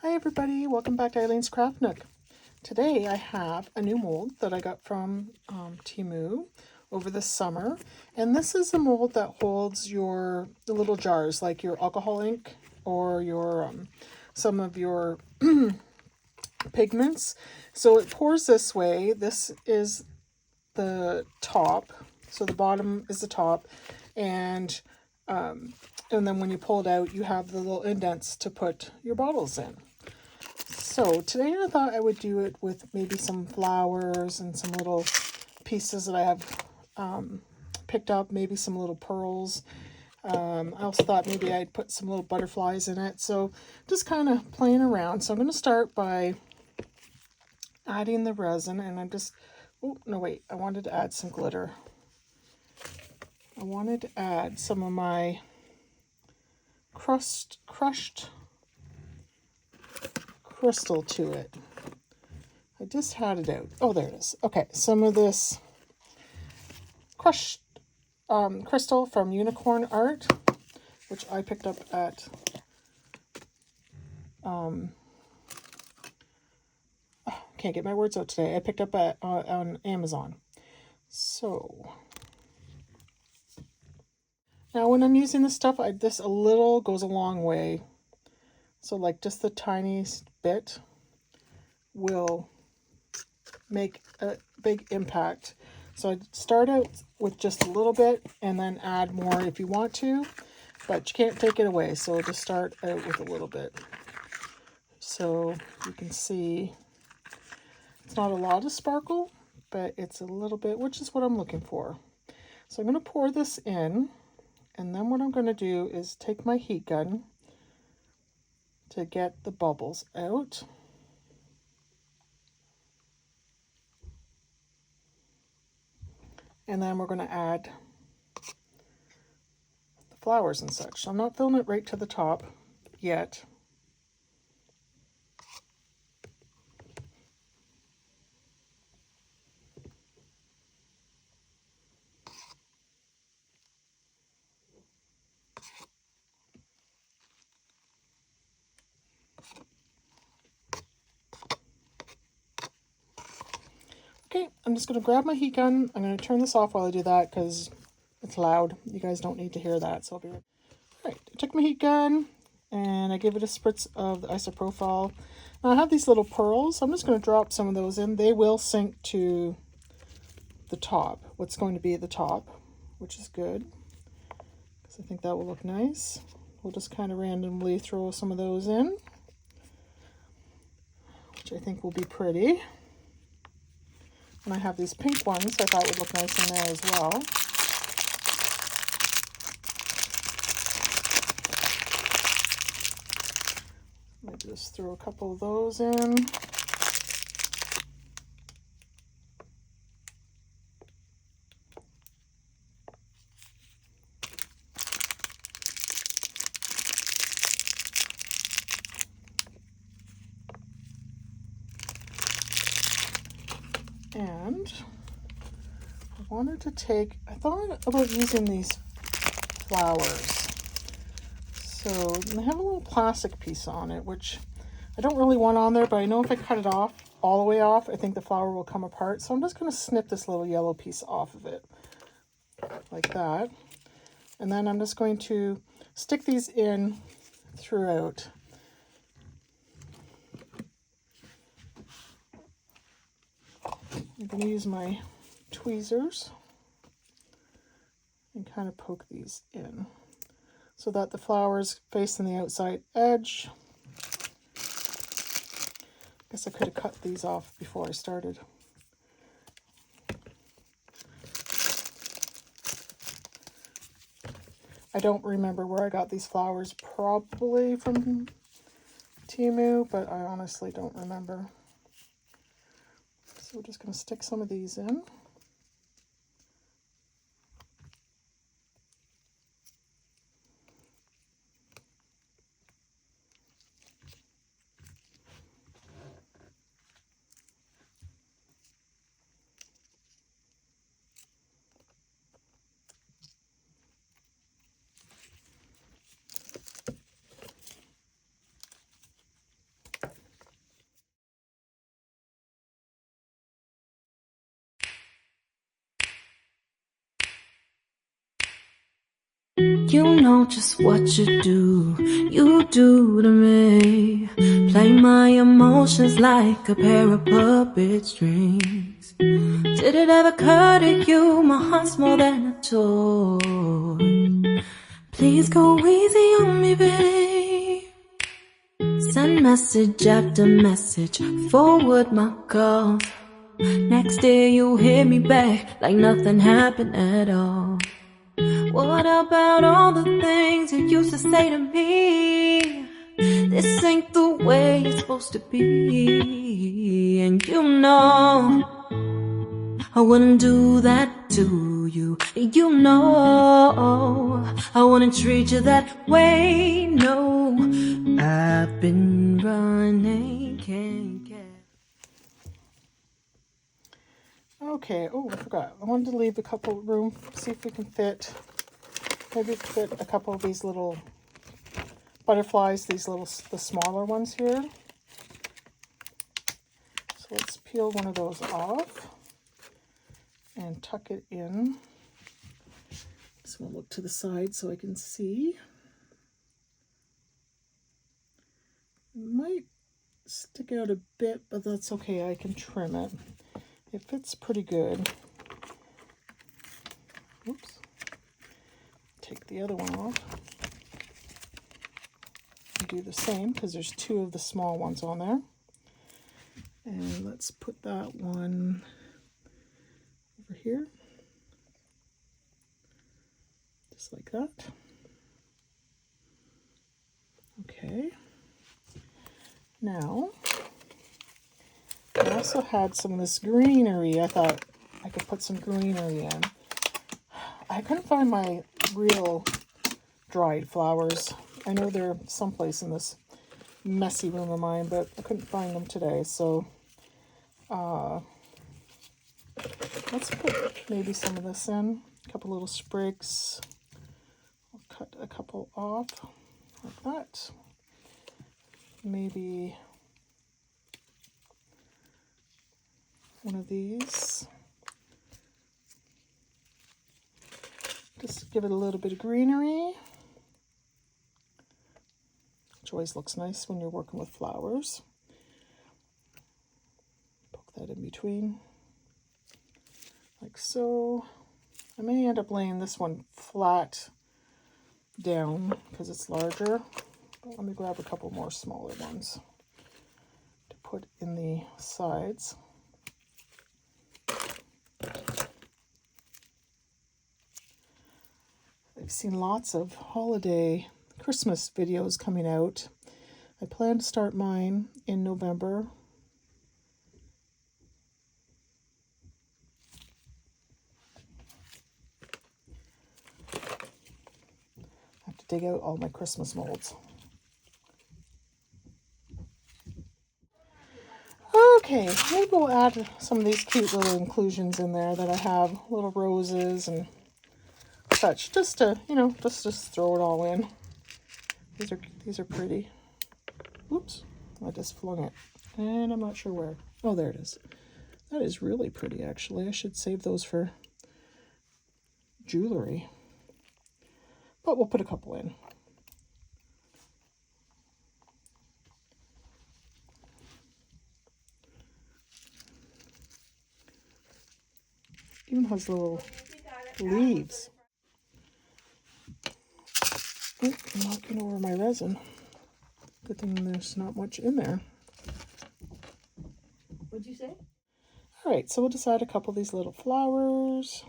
Hi everybody, welcome back to Eileen's Craft Nook. Today I have a new mold that I got from Temu over the summer, and this is a mold that holds the little jars like your alcohol ink or your some of your pigments. So it pours this way. This is the top, so the bottom is the top, and then when you pull it out, you have the little indents to put your bottles in. So today I thought I would do it with maybe some flowers and some little pieces that I have picked up, maybe some little pearls. I also thought maybe I'd put some little butterflies in it. So just kind of playing around. So I'm going to start by adding the resin, and I'm just, oh no wait, I wanted to add some glitter. I wanted to add some of my crushed crystal to it. I just had it out. Oh, there it is. Okay, some of this crushed crystal from Unicorn Art, which I picked up at can't get my words out today. I picked up at on Amazon. So now when I'm using this stuff, this a little goes a long way. So like just the tiniest bit will make a big impact. So I start out with just a little bit and then add more if you want to, but you can't take it away. So just start out with a little bit. So you can see it's not a lot of sparkle, but it's a little bit, which is what I'm looking for. So I'm going to pour this in, and then what I'm going to do is take my heat gun to get the bubbles out. And then we're going to add the flowers and such. So I'm not filling it right to the top yet. Okay, I'm just going to grab my heat gun. I'm going to turn this off while I do that because it's loud. You guys don't need to hear that, so I'll be right. All right, I took my heat gun and I give it a spritz of the isopropyl. Now I have these little pearls. So I'm just going to drop some of those in. They will sink to the top, what's going to be at the top, which is good because I think that will look nice. We'll just kind of randomly throw some of those in, which I think will be pretty. And I have these pink ones I thought would look nice in there as well. Let me just throw a couple of those in. And I wanted to I thought about using these flowers. So they have a little plastic piece on it, which I don't really want on there, but I know if I cut it off, all the way off, I think the flower will come apart. So I'm just going to snip this little yellow piece off of it, like that. And then I'm just going to stick these in throughout. I'm going to use my tweezers and kind of poke these in so that the flowers face on the outside edge. I guess I could have cut these off before I started. I don't remember where I got these flowers, probably from Temu, but I honestly don't remember. So we're just going to stick some of these in. You know just what you do to me. Play my emotions like a pair of puppet strings. Did it ever occur to you my heart's more than a toy? Please go easy on me, babe. Send message after message, forward my calls. Next day you hit me back like nothing happened at all. What about all the things you used to say to me? This ain't the way it's supposed to be. And you know I wouldn't do that to you. You know I wouldn't treat you that way. No, I've been running, can't get. Okay, oh, I forgot. I wanted to leave a couple room, see if we can fit, maybe fit a couple of these little butterflies, the smaller ones here. So let's peel one of those off and tuck it in. Just want to look to the side so I can see. It might stick out a bit, but that's okay. I can trim it. It fits pretty good. Oops. Take the other one off. And do the same because there's two of the small ones on there. And let's put that one over here. Just like that. Okay. Now, I also had some of this greenery. I thought I could put some greenery in. I couldn't find my real dried flowers. I know they're someplace in this messy room of mine, but I couldn't find them today. So let's put maybe some of this in. A couple little sprigs. I'll cut a couple off like that. Maybe one of these. Just give it a little bit of greenery, which always looks nice when you're working with flowers. Poke that in between, like so. I may end up laying this one flat down because it's larger, but let me grab a couple more smaller ones to put in the sides. I've seen lots of holiday Christmas videos coming out. I plan to start mine in November. I have to dig out all my Christmas molds. Okay, maybe we'll add some of these cute little inclusions in there that I have, little roses and such, just to, you know, just throw it all in. These are pretty. Oops, I just flung it, and I'm not sure where. Oh, there it is. That is really pretty, actually. I should save those for jewelry, but we'll put a couple in. Even has little leaves. Oh, I'm knocking over my resin. Good thing there's not much in there. What'd you say? All right, so we'll just add a couple of these little flowers,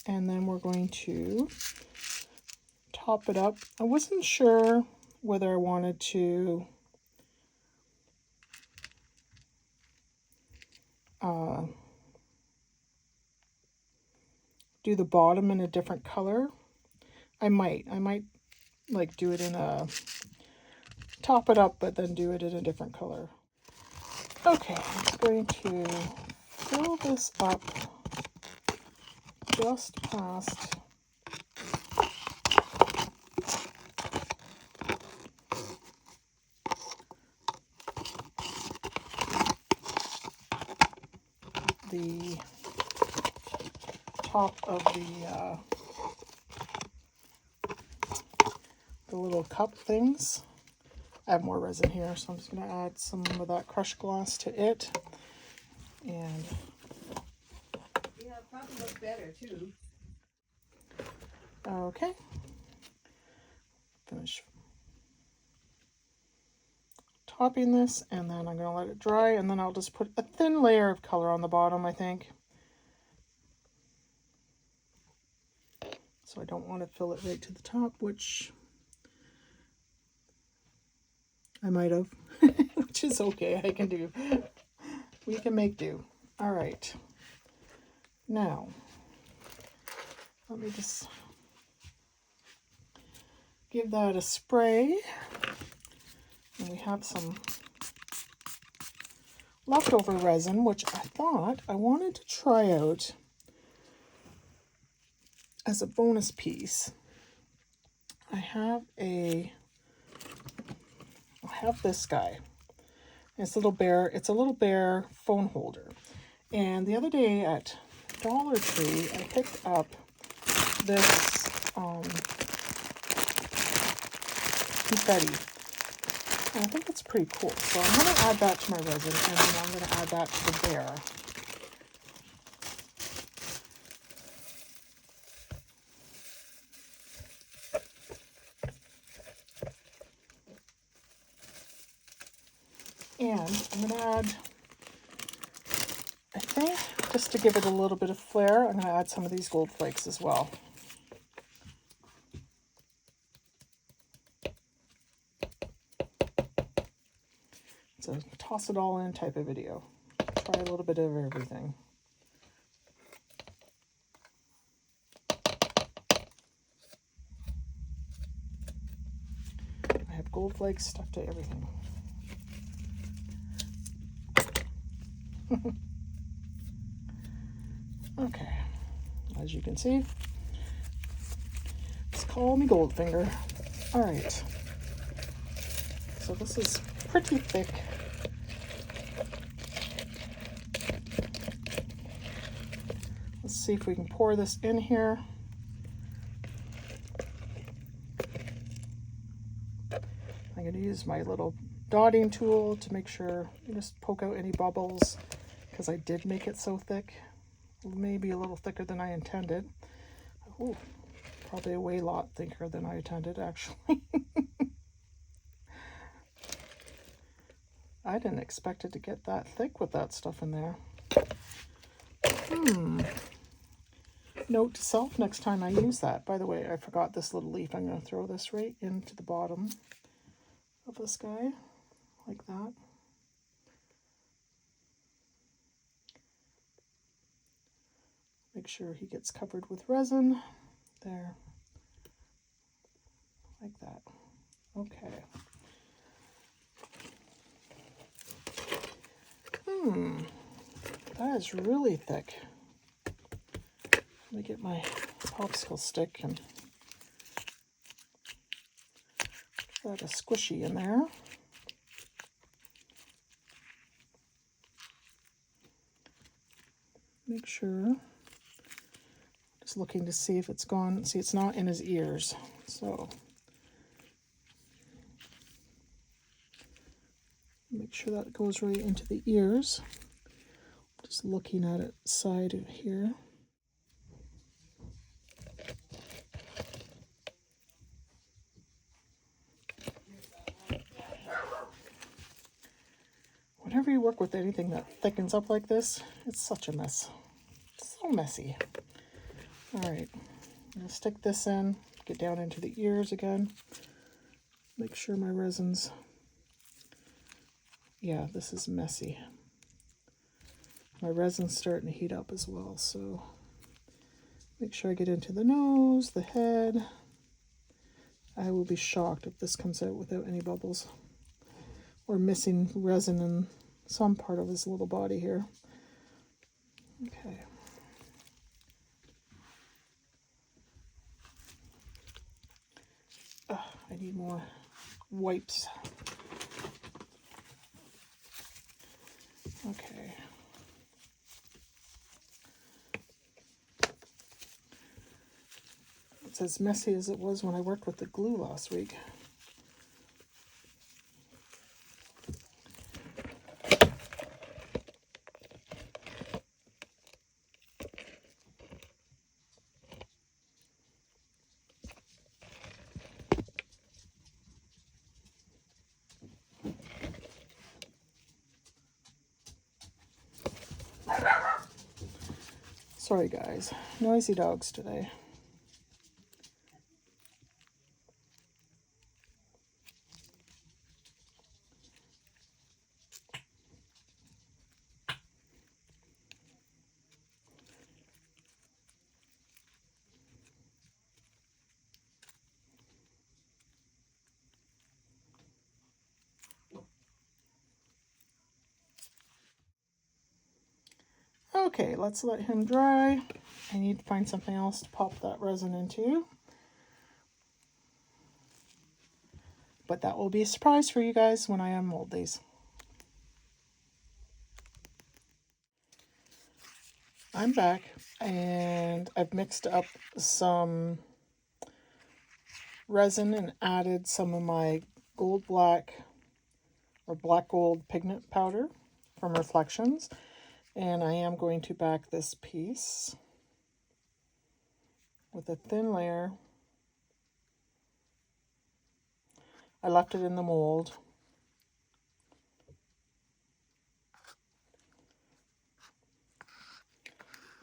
and then we're going to top it up. I wasn't sure whether I wanted to do the bottom in a different color. I might like do it in a, top it up, but then do it in a different color. Okay, I'm just going to fill this up just past the top of the the little cup things. I have more resin here, so I'm just going to add some of that crushed glass to it. And yeah, it probably looks better too. okay. Finish topping this, and then I'm going to let it dry, and then I'll just put a thin layer of color on the bottom, I think. So I don't want to fill it right to the top, which I might have, which is okay, I can do. We can make do. All right. Now, let me just give that a spray. And we have some leftover resin, which I thought I wanted to try out as a bonus piece. I have this guy. It's a little bear phone holder. And the other day at Dollar Tree, I picked up this confetti. And I think it's pretty cool. So I'm going to add that to my resin, and then I'm going to add that to the bear. And I'm going to add, I think, just to give it a little bit of flair, I'm going to add some of these gold flakes as well. It's a toss it all in type of video. Try a little bit of everything. I have gold flakes stuck to everything. Okay, as you can see, just call me Goldfinger. All right, so this is pretty thick. Let's see if we can pour this in here. I'm going to use my little dotting tool to make sure you just poke out any bubbles, because I did make it so thick. Maybe a little thicker than I intended. Ooh, probably a way lot thicker than I intended, actually. I didn't expect it to get that thick with that stuff in there. Note to self, next time I use that. By the way, I forgot this little leaf. I'm going to throw this right into the bottom of this guy, like that. Make sure he gets covered with resin. There. Like that. Okay. That is really thick. Let me get my popsicle stick and get a squishy in there. Make sure. Just looking to see if it's gone. See, it's not in his ears. So make sure that goes right into the ears. Just looking at it side of here. Whenever you work with anything that thickens up like this, it's such a mess. It's so messy. All right, I'm gonna stick this in, get down into the ears again. Make sure my resin's, yeah, this is messy. My resin's starting to heat up as well, so make sure I get into the nose, the head. I will be shocked if this comes out without any bubbles or missing resin in some part of his little body here. Okay. I need more wipes. Okay. it's as messy as it was when I worked with the glue last week. Sorry guys, noisy dogs today. Okay, let's let him dry. I need to find something else to pop that resin into. But that will be a surprise for you guys when I unmold these. I'm back and I've mixed up some resin and added some of my gold black or black gold pigment powder from Reflections. And I am going to back this piece with a thin layer. I left it in the mold.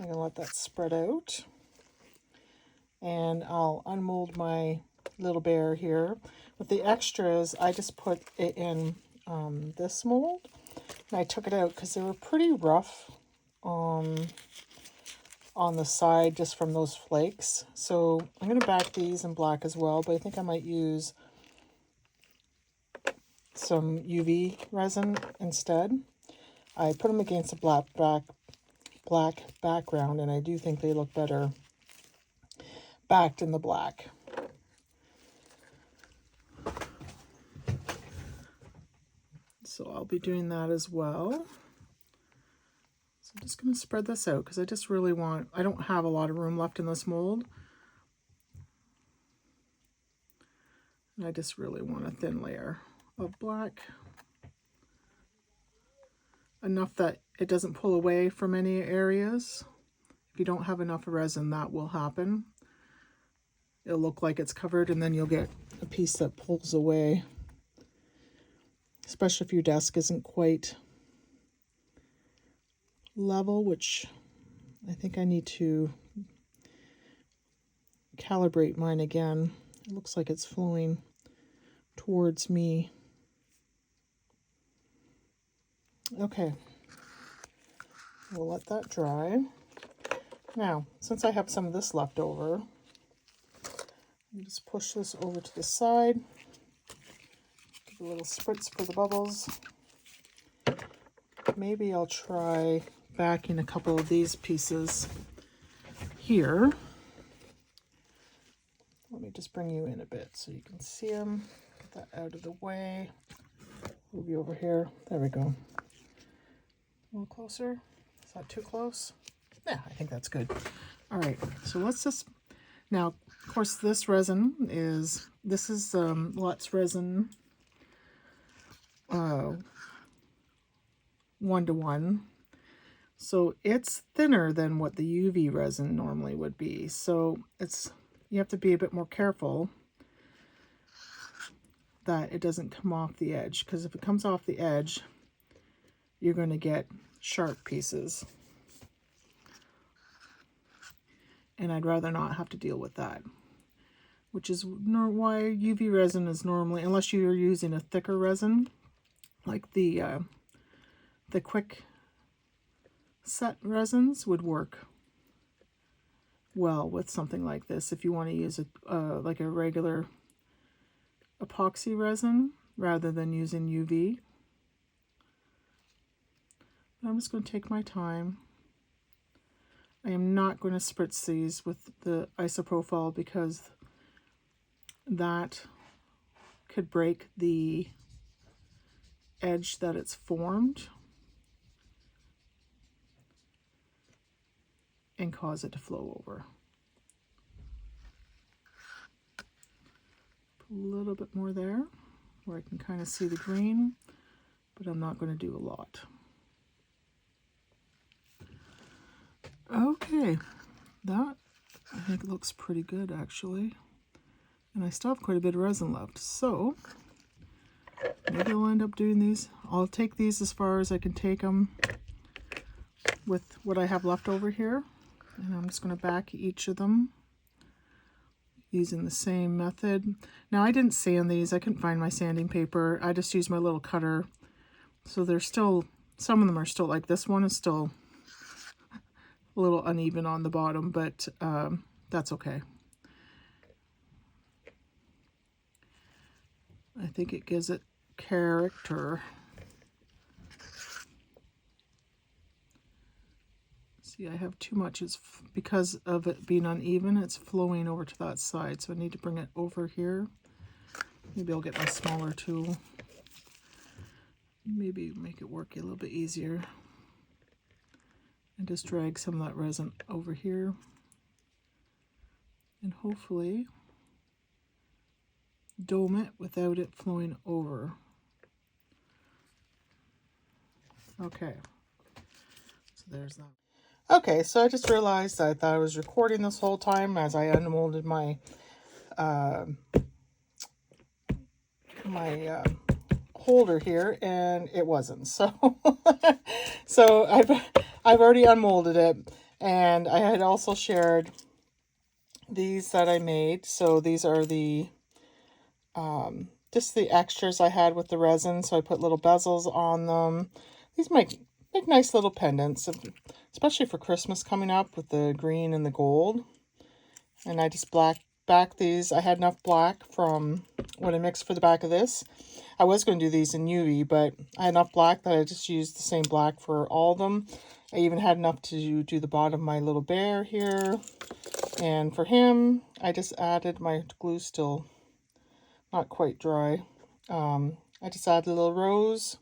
I'm going to let that spread out. And I'll unmold my little bear here. With the extras, I just put it in this mold. And I took it out because they were pretty rough on the side just from those flakes. So I'm going to back these in black as well, but I think I might use some UV resin instead. I put them against a black background, and I do think they look better backed in the black. So I'll be doing that as well. So I'm just going to spread this out because I just really want, I don't have a lot of room left in this mold. And I just really want a thin layer of black. Enough that it doesn't pull away from any areas. If you don't have enough resin, that will happen. It'll look like it's covered and then you'll get a piece that pulls away. Especially if your desk isn't quite level, which I think I need to calibrate mine again. It looks like it's flowing towards me. Okay, we'll let that dry. Now, since I have some of this left over, you just push this over to the side. Give a little spritz for the bubbles. Maybe I'll try backing a couple of these pieces here. Let me just bring you in a bit so you can see them. Get that out of the way. Move you over here. There we go. A little closer. Is that too close? Yeah, I think that's good. All right, so let's just, now, of course, this resin is, this is Lutz resin 1:1. So it's thinner than what the UV resin normally would be. So it's, you have to be a bit more careful that it doesn't come off the edge, because if it comes off the edge, you're going to get sharp pieces. And I'd rather not have to deal with that, which is why UV resin is normally, unless you're using a thicker resin, like the quick set resins would work well with something like this. If you want to use like a regular epoxy resin rather than using UV. I'm just going to take my time. I am not going to spritz these with the isopropyl because that could break the edge that it's formed and cause it to flow over. a little bit more there where I can kind of see the green, but I'm not going to do a lot. Okay, that I think looks pretty good actually. And I still have quite a bit of resin left, so maybe I'll end up doing these. I'll take these as far as I can take them with what I have left over here. And I'm just going to back each of them using the same method. Now I didn't sand these. I couldn't find my sanding paper. I just used my little cutter. So they're still, some of them are still, like this one is still a little uneven on the bottom, but that's okay. I think it gives it character. See, I have too much. It's because of it being uneven, it's flowing over to that side. So I need to bring it over here. Maybe I'll get my smaller tool. Maybe make it work a little bit easier. And just drag some of that resin over here. And hopefully dome it without it flowing over. Okay, so there's that. Okay, so I just realized I thought I was recording this whole time as I unmolded my holder here, and it wasn't. So so I've already unmolded it, and I had also shared these that I made. So these are the just the extras I had with the resin. So I put little bezels on them. These make nice little pendants, especially for Christmas coming up with the green and the gold. And I just back these. I had enough black from what I mixed for the back of this. I was going to do these in UV, but I had enough black that I just used the same black for all of them. I even had enough to do the bottom of my little bear here. And for him, I just added, my glue still not quite dry. I just added a little rose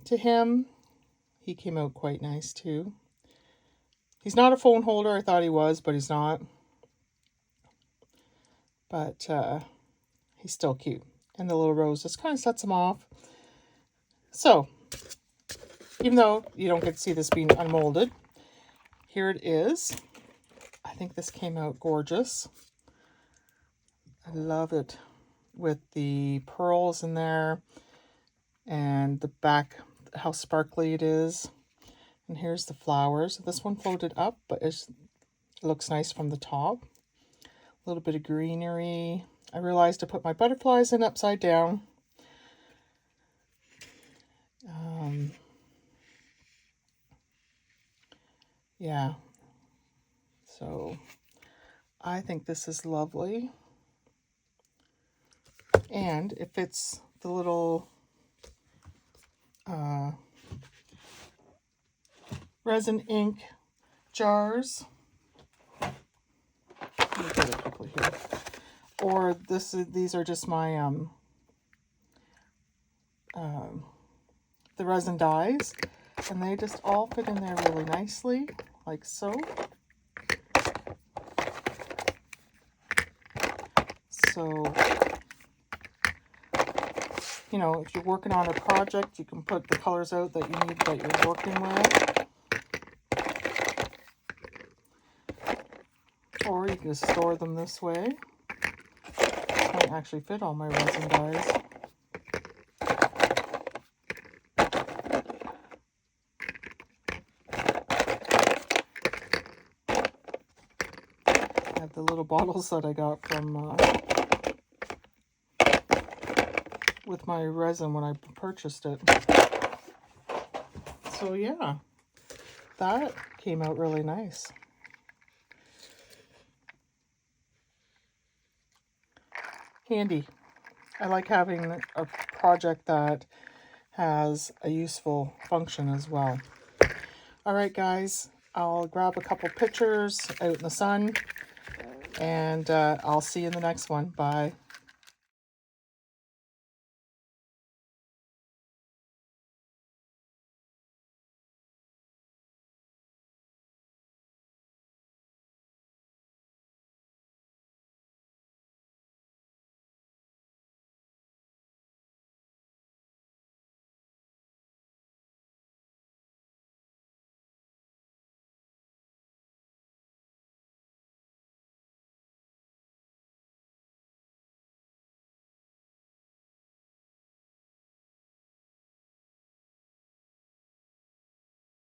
to him. He came out quite nice too. He's not a phone holder. I thought he was, but he's not. But he's still cute. And the little rose just kind of sets him off. So, even though you don't get to see this being unmolded, here it is. I think this came out gorgeous. I love it with the pearls in there and the back, how sparkly it is. And here's the flowers. This one floated up, but it looks nice from the top. A little bit of greenery. I realized I put my butterflies in upside down. Yeah. So I think this is lovely. And it fits the little resin ink jars. Let me get it quickly here. Or these are just my the resin dies, and they just all fit in there really nicely, like so. So, you know, if you're working on a project, you can put the colors out that you need, that you're working with. Or you can just store them this way. Might actually fit all my resin dies. I have the little bottles that I got from with my resin when I purchased it. So yeah, that came out really nice. Handy. I like having a project that has a useful function as well. All right, guys, I'll grab a couple pictures out in the sun, and I'll see you in the next one. Bye.